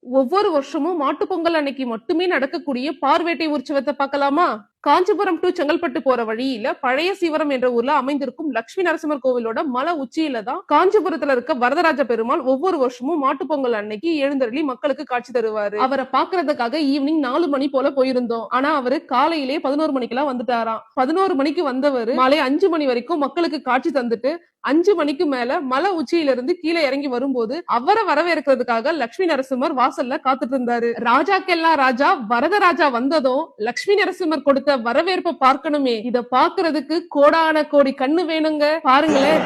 ஒவ்வொரு வருஷமும் மாட்டுப் பொங்கல் அன்னைக்கு மட்டுமே நடக்கக்கூடிய பார்வேட்டை உற்சவத்தை பார்க்கலாமா? காஞ்சிபுரம் டு செங்கல்பட்டு போற வழியில பழைய சீவரம் என்ற ஊர்ல அமைந்திருக்கும் லட்சுமி நரசிம்மர் கோவிலோட மலை உச்சியில தான் காஞ்சிபுரத்துல இருக்க வரதராஜ பெருமாள் ஒவ்வொரு வருஷமும் மாட்டுப் பொங்கல் அன்னைக்கு எழுந்தருளி மக்களுக்கு காட்சி தருவாரு. அவரை பாக்குறதுக்காக ஈவினிங் 4 மணி போல போயிருந்தோம். ஆனா அவரு காலையிலே 11 மணிக்கெல்லாம் வந்துட்டாராம். 11 மணிக்கு வந்தவரு மாலை 5 மணி வரைக்கும் மக்களுக்கு காட்சி தந்துட்டு 5 மணிக்கு மேல மலை உச்சியில இருந்து கீழே இறங்கி வரும்போது அவரை வரவேற்கிறதுக்காக லட்சுமி நரசிம்மர் வாசல்ல காத்துட்டு இருந்தாரு. ராஜாக்கெல்லாம் ராஜா வரதராஜா வந்ததும் லட்சுமி நரசிம்மர் கொடுத்த வரவேற்பை பார்க்கணுமே, இத பாக்குறதுக்கு கோடான கோடி கண்ணு வேணுங்க. பாருங்களேன்.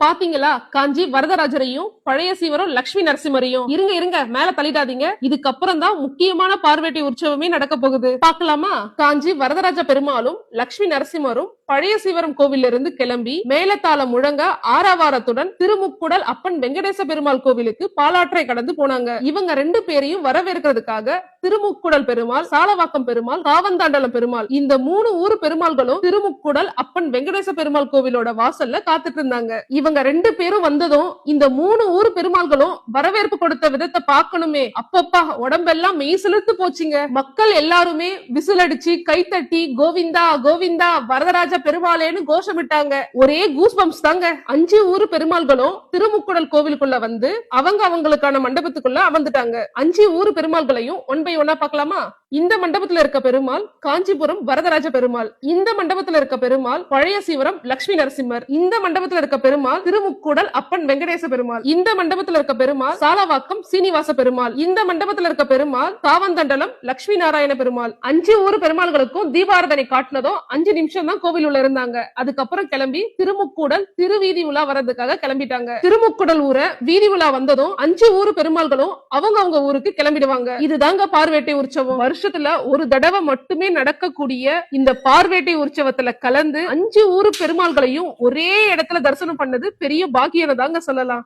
பாத்தீங்களா காஞ்சி வரதராஜரையும் பழைய சீவரம் லட்சுமி நரசிம்மரையும். இருங்க இருங்க மேல தள்ளிடாதீங்க, இதுக்கப்புறம் தான் முக்கியமான பார்வேட்டை உற்சவமே நடக்க போகுது. பாக்கலாமா? காஞ்சி வரதராஜ பெருமாளும் லட்சுமி நரசிம்மரும் பழைய சீவரம் கோவில்ல இருந்து கிளம்பி மேலத்தாளம் முழங்க ஆரவாரத்துடன் திருமுக்குடல் அப்பன் வெங்கடேச பெருமாள் கோவிலுக்கு பாலாற்றை கடந்து போனாங்க. இவங்க 2 பேரையும் வரவேற்கிறதுக்காக திருமுக்குடல் பெருமாள், சாலவாக்கம் பெருமாள், காவந்தாண்டலம் பெருமாள், இந்த 3 ஊர் பெருமாள்களும் திருமுக்குடல் அப்பன் வெங்கடேச பெருமாள் கோவிலோட வாசல்ல காத்துட்டு இருந்தாங்க. இவங்க 2 பேரும் வந்ததும் இந்த 3 ஊர் பெருமாள்களும் வரவேற்பு கொடுத்த விதத்தை பார்க்கணுமே, அப்பப்பா உடம்பெல்லாம் மெய் சிலிர்த்து போச்சுங்க. மக்கள் எல்லாருமே விசிலடிச்சு கைத்தட்டி கோவிந்தா கோவிந்தா வரதராஜ பெருமாளேன்னு கோஷமிட்டாங்க. ஒரே கூஸ் பம்ப்ஸ் தாங்க. 5 ஊர் பெருமாள்களும் திருமுக்குடல் கோவிலுக்குள்ள வந்து அவங்களுக்கான மண்டபத்துக்குள்ள அமர்ந்துட்டாங்க. 5 ஊர் பெருமாள்களையும் ஒன் பை ஒன்னா பார்க்கலாமா? இந்த மண்டபத்துல இருக்க பெருமாள் காஞ்சிபுரம் வரதராஜ பெருமாள், இந்த மண்டபத்துல இருக்க பெருமாள் பழைய சீவரம் லட்சுமி நரசிம்மர், இந்த மண்டபத்துல இருக்க பெருமாள் திருமுக்குடல் அப்பன் வெங்கடேச பெருமாள், இந்த மண்டபத்துல இருக்க பெருமாள் சாலவாக்கம் சீனிவாச பெருமாள், இந்த மண்டபத்துல இருக்க பெருமாள் காவந்தண்டலம் லட்சுமி நாராயண பெருமாள். 5 ஊர் பெருமாள்களுக்கும் தீபாரதனை காட்டினதும் 5 நிமிஷம் தான் கோவில் உள்ள இருந்தாங்க. அதுக்கப்புறம் கிளம்பி திருமுக்குடல் திருவீதி உலா வர்றதுக்காக கிளம்பிட்டாங்க. திருமுக்குடல் ஊரை வீதி உலா வந்ததும் 5 ஊர் பெருமாள்களும் அவங்க ஊருக்கு கிளம்பிடுவாங்க. இதுதாங்க பார்வேட்டை உற்சவம். வருஷத்துல ஒரு தடவை மட்டுமே நடக்கக்கூடிய இந்த பார்வேட்டை உற்சவத்துல கலந்து 5 ஊர் பெருமாள்களையும் ஒரே இடத்துல தரிசனம் பண்ணது பெரிய பாக்கியம் தாங்க சொல்லலாம்.